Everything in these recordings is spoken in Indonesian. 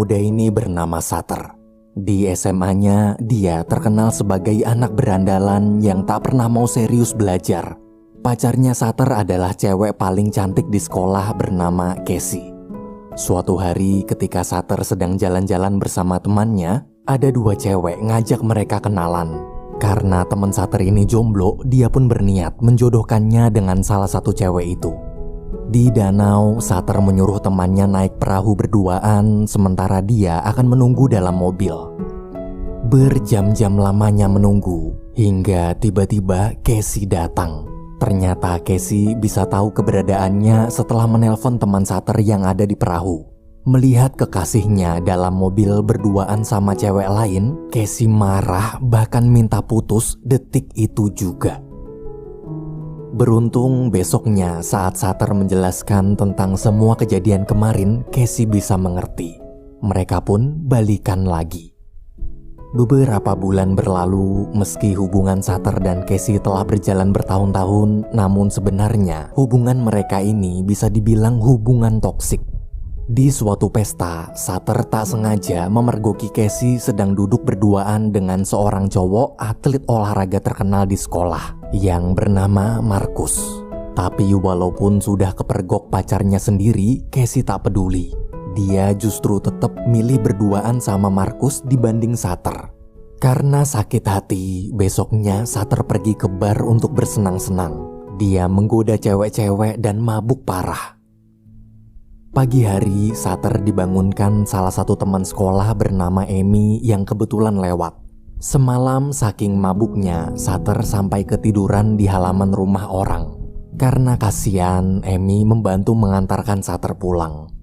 muda ini bernama Sater. Di SMA-nya, dia terkenal sebagai anak berandalan yang tak pernah mau serius belajar. Pacarnya Sater adalah cewek paling cantik di sekolah bernama Casey. Suatu hari ketika Sater sedang jalan-jalan bersama temannya, ada dua cewek ngajak mereka kenalan. Karena teman Sater ini jomblo, dia pun berniat menjodohkannya dengan salah satu cewek itu. Di danau, Sater menyuruh temannya naik perahu berduaan, sementara dia akan menunggu dalam mobil. Berjam-jam lamanya menunggu, hingga tiba-tiba Casey datang. Ternyata Casey bisa tahu keberadaannya setelah menelpon teman Sater yang ada di perahu. Melihat kekasihnya dalam mobil berduaan sama cewek lain, Casey marah bahkan minta putus detik itu juga. Beruntung besoknya saat Sater menjelaskan tentang semua kejadian kemarin, Casey bisa mengerti. Mereka pun balikan lagi. Beberapa bulan berlalu, meski hubungan Sater dan Casey telah berjalan bertahun-tahun, namun sebenarnya hubungan mereka ini bisa dibilang hubungan toksik. Di suatu pesta, Sater tak sengaja memergoki Casey sedang duduk berduaan dengan seorang cowok atlet olahraga terkenal di sekolah yang bernama Marcus. Tapi walaupun sudah kepergok pacarnya sendiri, Casey tak peduli. Dia justru tetap milih berduaan sama Marcus dibanding Sater. Karena sakit hati, besoknya Sater pergi ke bar untuk bersenang-senang. Dia menggoda cewek-cewek dan mabuk parah. Pagi hari, Sater dibangunkan salah satu teman sekolah bernama Amy yang kebetulan lewat. Semalam saking mabuknya, Sater sampai ketiduran di halaman rumah orang. Karena kasihan, Amy membantu mengantarkan Sater pulang.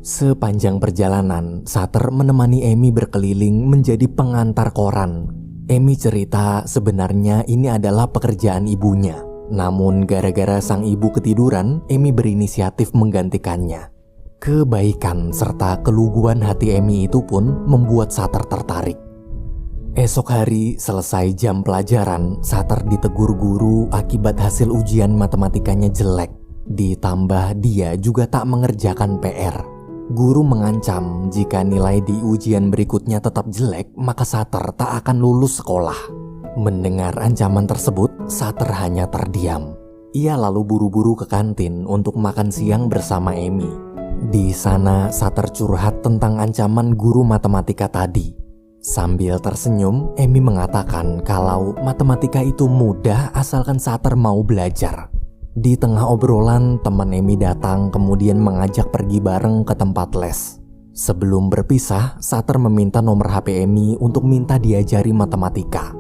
Sepanjang perjalanan, Sater menemani Amy berkeliling menjadi pengantar koran. Amy cerita sebenarnya ini adalah pekerjaan ibunya. Namun gara-gara sang ibu ketiduran, Amy berinisiatif menggantikannya. Kebaikan serta keluguan hati Amy itu pun membuat Sater tertarik. Esok hari selesai jam pelajaran, Sater ditegur guru akibat hasil ujian matematikanya jelek. Ditambah dia juga tak mengerjakan PR. Guru mengancam jika nilai di ujian berikutnya tetap jelek, maka Sater tak akan lulus sekolah. Mendengar ancaman tersebut, Sater hanya terdiam. Ia lalu buru-buru ke kantin untuk makan siang bersama Amy. Di sana Sater curhat tentang ancaman guru matematika tadi. Sambil tersenyum, Amy mengatakan kalau matematika itu mudah asalkan Sater mau belajar. Di tengah obrolan, teman Amy datang kemudian mengajak pergi bareng ke tempat les. Sebelum berpisah, Sater meminta nomor HP Amy untuk minta diajari matematika.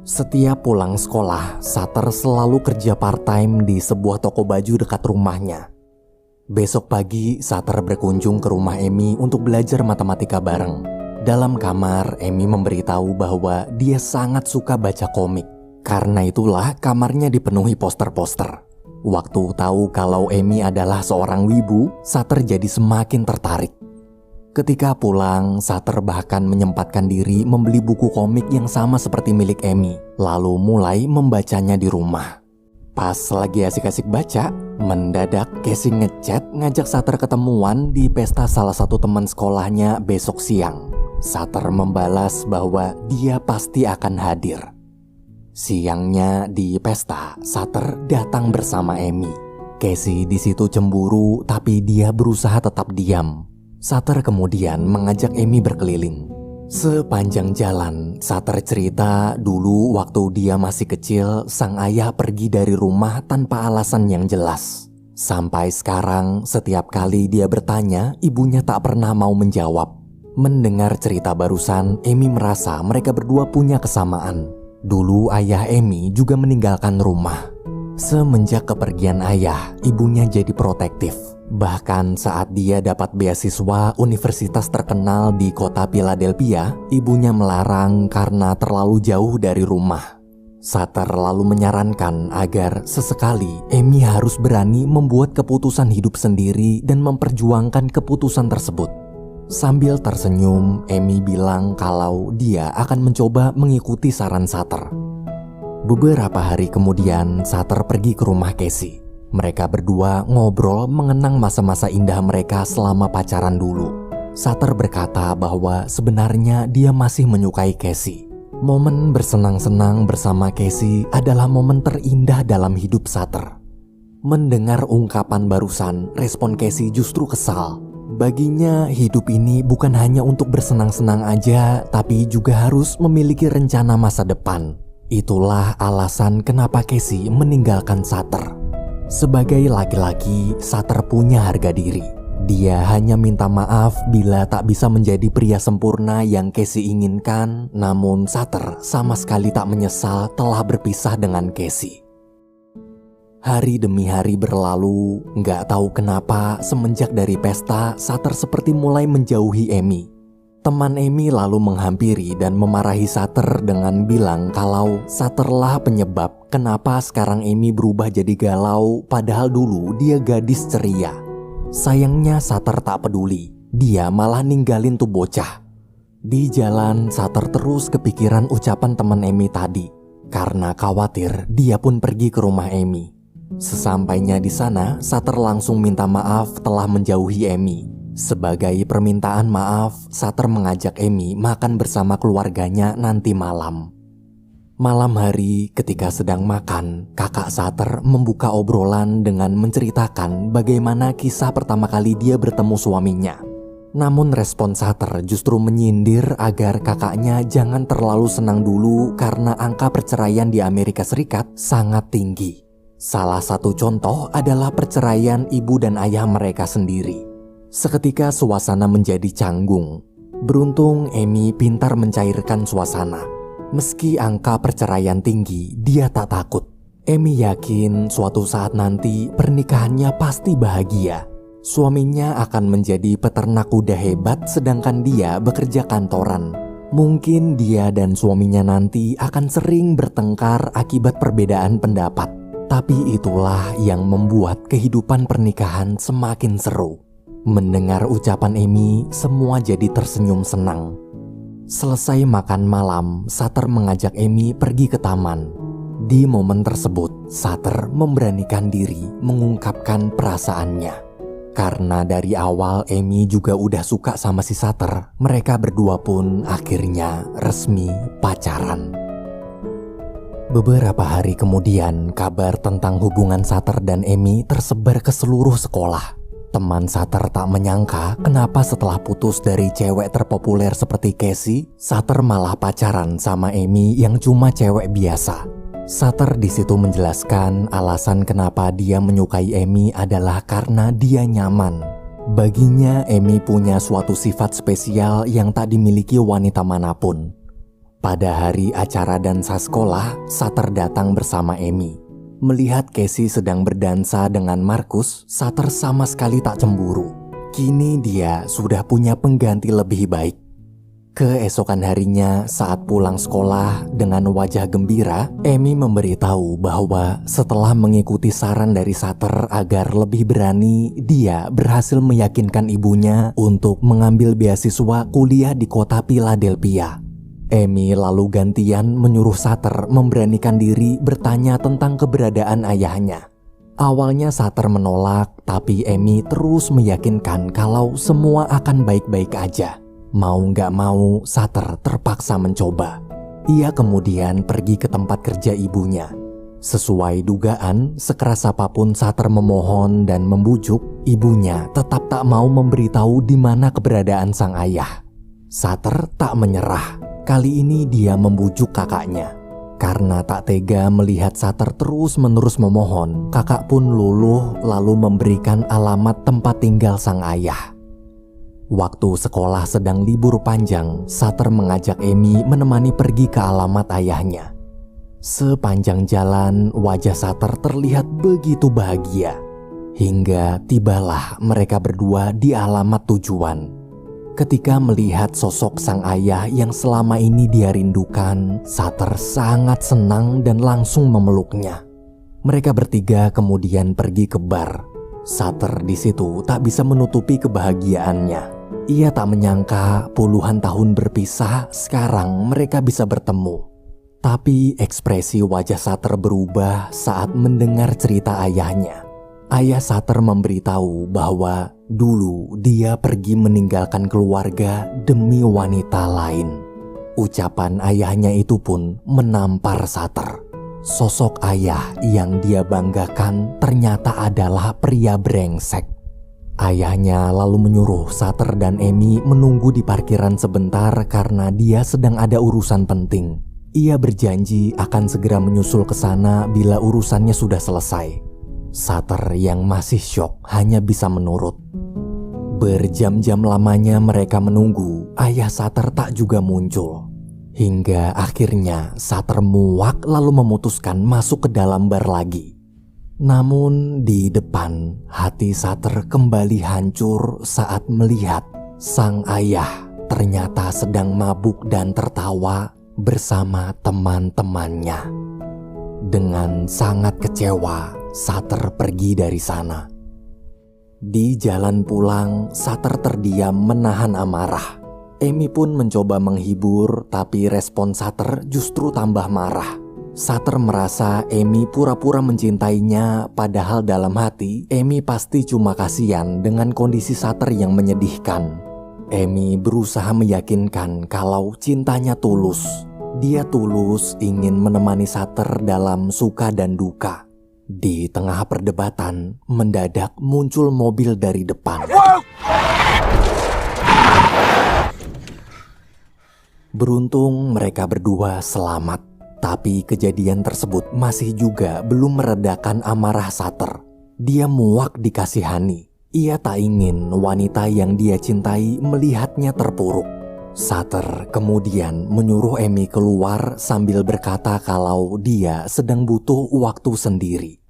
Setiap pulang sekolah, Sater selalu kerja part-time di sebuah toko baju dekat rumahnya. Besok pagi, Sater berkunjung ke rumah Amy untuk belajar matematika bareng. Dalam kamar, Amy memberitahu bahwa dia sangat suka baca komik. Karena itulah kamarnya dipenuhi poster-poster. Waktu tahu kalau Amy adalah seorang wibu, Sater jadi semakin tertarik. Ketika pulang, Sater bahkan menyempatkan diri membeli buku komik yang sama seperti milik Amy, lalu mulai membacanya di rumah. Pas lagi asik-asik baca, mendadak Casey ngechat ngajak Sater ketemuan di pesta salah satu teman sekolahnya besok siang. Sater membalas bahwa dia pasti akan hadir. Siangnya di pesta, Sater datang bersama Amy. Casey di situ cemburu, tapi dia berusaha tetap diam. Sater kemudian mengajak Amy berkeliling. Sepanjang jalan, Sater cerita dulu waktu dia masih kecil, sang ayah pergi dari rumah tanpa alasan yang jelas. Sampai sekarang, setiap kali dia bertanya, ibunya tak pernah mau menjawab. Mendengar cerita barusan, Amy merasa mereka berdua punya kesamaan. Dulu ayah Amy juga meninggalkan rumah. Semenjak kepergian ayah, ibunya jadi protektif. Bahkan saat dia dapat beasiswa universitas terkenal di kota Philadelphia, ibunya melarang karena terlalu jauh dari rumah. Sater lalu menyarankan agar sesekali Amy harus berani membuat keputusan hidup sendiri dan memperjuangkan keputusan tersebut. Sambil tersenyum, Amy bilang kalau dia akan mencoba mengikuti saran Sater. Beberapa hari kemudian, Sater pergi ke rumah Casey. Mereka berdua ngobrol mengenang masa-masa indah mereka selama pacaran dulu. Sutter berkata bahwa sebenarnya dia masih menyukai Casey. Momen bersenang-senang bersama Casey adalah momen terindah dalam hidup Sutter. Mendengar ungkapan barusan, respon Casey justru kesal. Baginya hidup ini bukan hanya untuk bersenang-senang aja, tapi juga harus memiliki rencana masa depan. Itulah alasan kenapa Casey meninggalkan Sutter. Sebagai laki-laki, Sutter punya harga diri. Dia hanya minta maaf bila tak bisa menjadi pria sempurna yang Casey inginkan, namun Sutter sama sekali tak menyesal telah berpisah dengan Casey. Hari demi hari berlalu, nggak tahu kenapa semenjak dari pesta, Sutter seperti mulai menjauhi Amy. Teman Amy lalu menghampiri dan memarahi Sutter dengan bilang kalau Sutterlah penyebab kenapa sekarang Amy berubah jadi galau, padahal dulu dia gadis ceria. Sayangnya Sutter tak peduli, dia malah ninggalin tuh bocah. Di jalan, Sutter terus kepikiran ucapan teman Amy tadi. Karena khawatir, dia pun pergi ke rumah Amy. Sesampainya di sana, Sutter langsung minta maaf telah menjauhi Amy. Sebagai permintaan maaf, Sutter mengajak Amy makan bersama keluarganya nanti malam. Malam hari ketika sedang makan, kakak Sutter membuka obrolan dengan menceritakan bagaimana kisah pertama kali dia bertemu suaminya. Namun respon Sutter justru menyindir agar kakaknya jangan terlalu senang dulu karena angka perceraian di Amerika Serikat sangat tinggi. Salah satu contoh adalah perceraian ibu dan ayah mereka sendiri. Seketika suasana menjadi canggung. Beruntung Amy pintar mencairkan suasana. Meski angka perceraian tinggi, dia tak takut. Amy yakin suatu saat nanti pernikahannya pasti bahagia. Suaminya akan menjadi peternak kuda hebat sedangkan dia bekerja kantoran. Mungkin dia dan suaminya nanti akan sering bertengkar akibat perbedaan pendapat. Tapi itulah yang membuat kehidupan pernikahan semakin seru. Mendengar ucapan Amy, semua jadi tersenyum senang. Selesai makan malam, Sutter mengajak Amy pergi ke taman. Di momen tersebut, Sutter memberanikan diri mengungkapkan perasaannya. Karena dari awal Amy juga udah suka sama si Sutter, mereka berdua pun akhirnya resmi pacaran. Beberapa hari kemudian, kabar tentang hubungan Sutter dan Amy tersebar ke seluruh sekolah. Teman Sutter tak menyangka kenapa setelah putus dari cewek terpopuler seperti Casey, Sutter malah pacaran sama Amy yang cuma cewek biasa. Sutter di situ menjelaskan alasan kenapa dia menyukai Amy adalah karena dia nyaman. Baginya, Amy punya suatu sifat spesial yang tak dimiliki wanita manapun. Pada hari acara dansa sekolah, Sutter datang bersama Amy. Melihat Casey sedang berdansa dengan Marcus, Sutter sama sekali tak cemburu. Kini dia sudah punya pengganti lebih baik. Keesokan harinya saat pulang sekolah dengan wajah gembira, Amy memberitahu bahwa setelah mengikuti saran dari Sutter agar lebih berani, dia berhasil meyakinkan ibunya untuk mengambil beasiswa kuliah di kota Philadelphia. Amy lalu gantian menyuruh Sutter memberanikan diri bertanya tentang keberadaan ayahnya. Awalnya Sutter menolak, tapi Amy terus meyakinkan kalau semua akan baik-baik aja. Mau gak mau, Sutter terpaksa mencoba. Ia kemudian pergi ke tempat kerja ibunya. Sesuai dugaan, sekeras apapun Sutter memohon dan membujuk, ibunya tetap tak mau memberitahu di mana keberadaan sang ayah. Sutter tak menyerah. Kali ini dia membujuk kakaknya. Karena tak tega melihat Sutter terus-menerus memohon, kakak pun luluh lalu memberikan alamat tempat tinggal sang ayah. Waktu sekolah sedang libur panjang, Sutter mengajak Amy menemani pergi ke alamat ayahnya. Sepanjang jalan, wajah Sutter terlihat begitu bahagia. Hingga tibalah mereka berdua di alamat tujuan. Ketika melihat sosok sang ayah yang selama ini dia rindukan, Sutter sangat senang dan langsung memeluknya. Mereka bertiga kemudian pergi ke bar. Sutter di situ tak bisa menutupi kebahagiaannya. Ia tak menyangka puluhan tahun berpisah, sekarang mereka bisa bertemu. Tapi ekspresi wajah Sutter berubah saat mendengar cerita ayahnya. Ayah Sater memberitahu bahwa dulu dia pergi meninggalkan keluarga demi wanita lain. Ucapan ayahnya itu pun menampar Sater. Sosok ayah yang dia banggakan ternyata adalah pria brengsek. Ayahnya lalu menyuruh Sater dan Emi menunggu di parkiran sebentar karena dia sedang ada urusan penting. Ia berjanji akan segera menyusul ke sana bila urusannya sudah selesai. Sater yang masih syok hanya bisa menurut. Berjam-jam lamanya mereka menunggu, ayah Sater tak juga muncul. Hingga akhirnya Sater muak lalu memutuskan masuk ke dalam bar lagi. Namun di depan hati Sater kembali hancur saat melihat sang ayah ternyata sedang mabuk dan tertawa bersama teman-temannya. Dengan sangat kecewa, Sater pergi dari sana. Di jalan pulang, Sater terdiam menahan amarah. Emi pun mencoba menghibur, tapi respon Sater justru tambah marah. Sater merasa Emi pura-pura mencintainya, padahal dalam hati Emi pasti cuma kasihan dengan kondisi Sater yang menyedihkan. Emi berusaha meyakinkan kalau cintanya tulus. Dia tulus ingin menemani Sater dalam suka dan duka. Di tengah perdebatan, mendadak muncul mobil dari depan. Beruntung mereka berdua selamat, tapi kejadian tersebut masih juga belum meredakan amarah Sater. Dia muak dikasihani. Ia tak ingin wanita yang dia cintai melihatnya terpuruk. Sater kemudian menyuruh Emi keluar sambil berkata kalau dia sedang butuh waktu sendiri.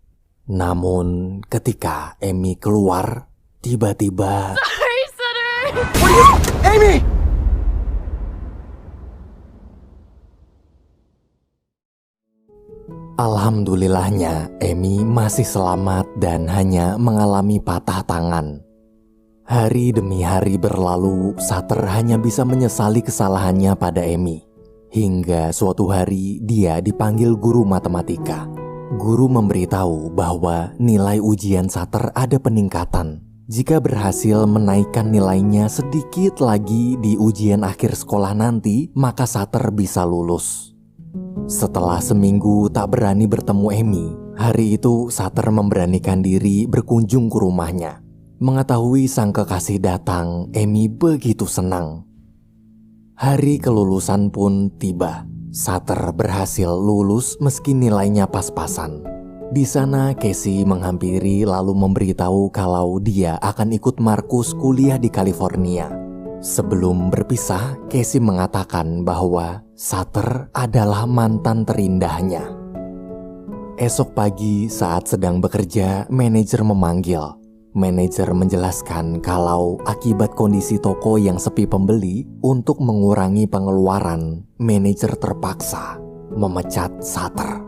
Namun ketika Emi keluar, tiba-tiba... Sorry, Sutter! Emi! Alhamdulillahnya, Emi masih selamat dan hanya mengalami patah tangan. Hari demi hari berlalu, Sater hanya bisa menyesali kesalahannya pada Emi. Hingga suatu hari dia dipanggil guru matematika. Guru memberitahu bahwa nilai ujian Sater ada peningkatan. Jika berhasil menaikkan nilainya sedikit lagi di ujian akhir sekolah nanti, maka Sater bisa lulus. Setelah seminggu tak berani bertemu Emi, hari itu Sater memberanikan diri berkunjung ke rumahnya. Mengetahui sang kekasih datang, Emi begitu senang. Hari kelulusan pun tiba. Sater berhasil lulus meski nilainya pas-pasan. Di sana Casey menghampiri lalu memberitahu kalau dia akan ikut Markus kuliah di California. Sebelum berpisah, Casey mengatakan bahwa Sater adalah mantan terindahnya. Esok pagi saat sedang bekerja, manajer memanggil. Manajer menjelaskan kalau akibat kondisi toko yang sepi pembeli, untuk mengurangi pengeluaran, manajer terpaksa memecat Sater.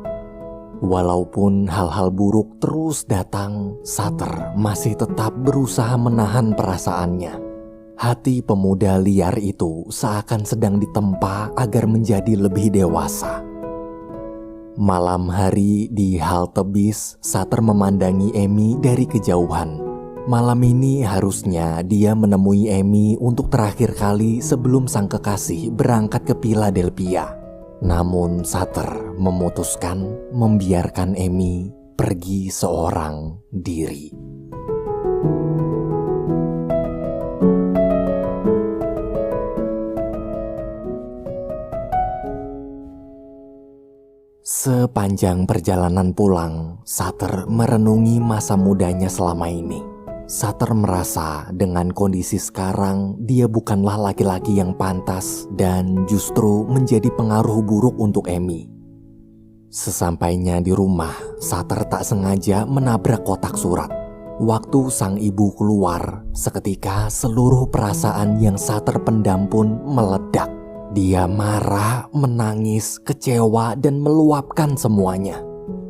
Walaupun hal-hal buruk terus datang, Sater masih tetap berusaha menahan perasaannya. Hati pemuda liar itu seakan sedang ditempa agar menjadi lebih dewasa. Malam hari di halte bis, Sater memandangi Emi dari kejauhan. Malam ini harusnya dia menemui Emi untuk terakhir kali sebelum sang kekasih berangkat ke Philadelphia. Namun Sater memutuskan membiarkan Emi pergi seorang diri. Sepanjang perjalanan pulang, Sater merenungi masa mudanya selama ini. Sater merasa dengan kondisi sekarang dia bukanlah laki-laki yang pantas dan justru menjadi pengaruh buruk untuk Emi. Sesampainya di rumah, Sater tak sengaja menabrak kotak surat. Waktu sang ibu keluar, seketika seluruh perasaan yang Sater pendam pun meledak. Dia marah, menangis, kecewa, dan meluapkan semuanya.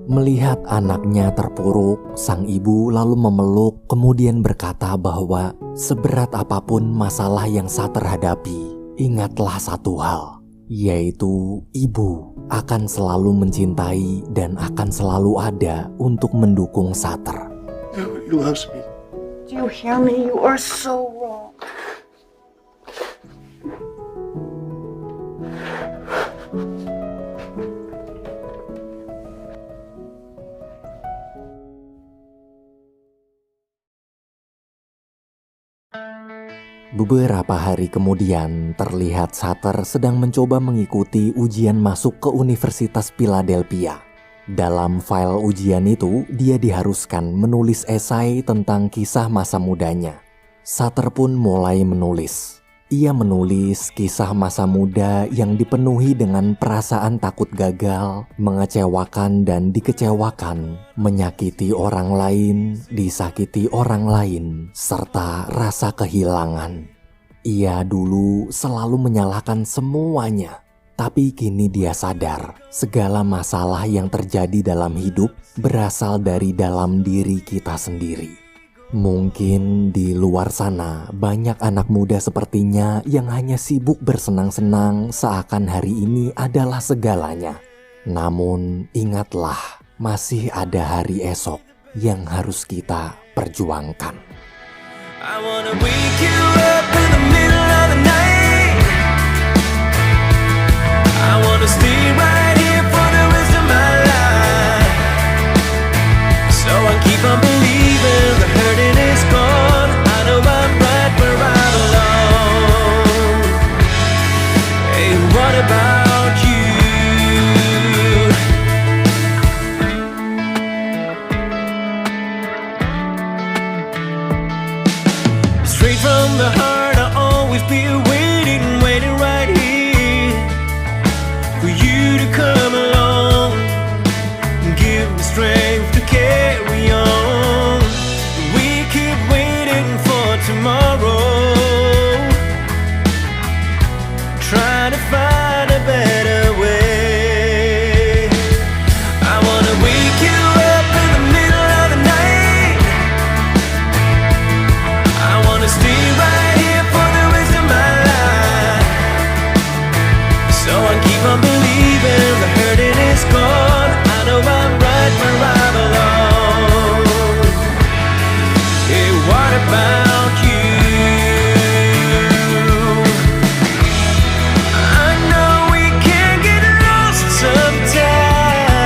Melihat anaknya terpuruk, sang ibu lalu memeluk kemudian berkata bahwa seberat apapun masalah yang Sater hadapi, ingatlah satu hal, yaitu ibu akan selalu mencintai dan akan selalu ada untuk mendukung Sater. loves me. Do you hear me? You are so wrong. Beberapa hari kemudian, terlihat Sutter sedang mencoba mengikuti ujian masuk ke Universitas Philadelphia. Dalam file ujian itu, dia diharuskan menulis esai tentang kisah masa mudanya. Sutter pun mulai menulis. Ia menulis kisah masa muda yang dipenuhi dengan perasaan takut gagal, mengecewakan dan dikecewakan, menyakiti orang lain, disakiti orang lain, serta rasa kehilangan. Ia dulu selalu menyalahkan semuanya, tapi kini dia sadar segala masalah yang terjadi dalam hidup berasal dari dalam diri kita sendiri. Mungkin di luar sana banyak anak muda sepertinya yang hanya sibuk bersenang-senang seakan hari ini adalah segalanya. Namun ingatlah, masih ada hari esok yang harus kita perjuangkan. I wanna wake you up in the middle of the night. I wanna stay right here for the rest of my life. So I keep on believing the hurting is gone. I know I'm right where I belong. Hey, what about you? Straight from the heart, I'll always be waiting right here for you to come along and give me strength to carry on. We keep waiting for tomorrow, trying to find a better way. I wanna wake you up in the middle of the night. I wanna stay right here for the rest of my life. So I keep on believing the hurting is gone. I know I'm right where I belong. Hey, what about you? I know we can get lost sometimes,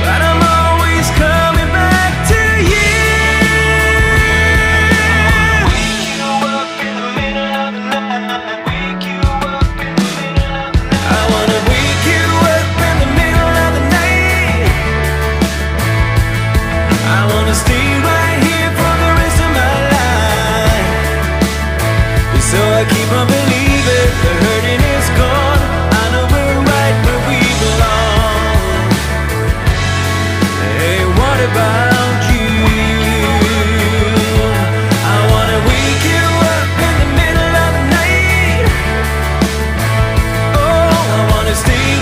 but I'm always coming back to you. Wake you up in the middle of the night. Wake you up in the middle of the night. I wanna wake you up in the middle of the night. I wanna stay right here for the rest of my life. So I keep on believing the hurting is gone. I know we're right where we belong. Hey, what about you? I wanna wake you up in the middle of the night. Oh, I wanna stay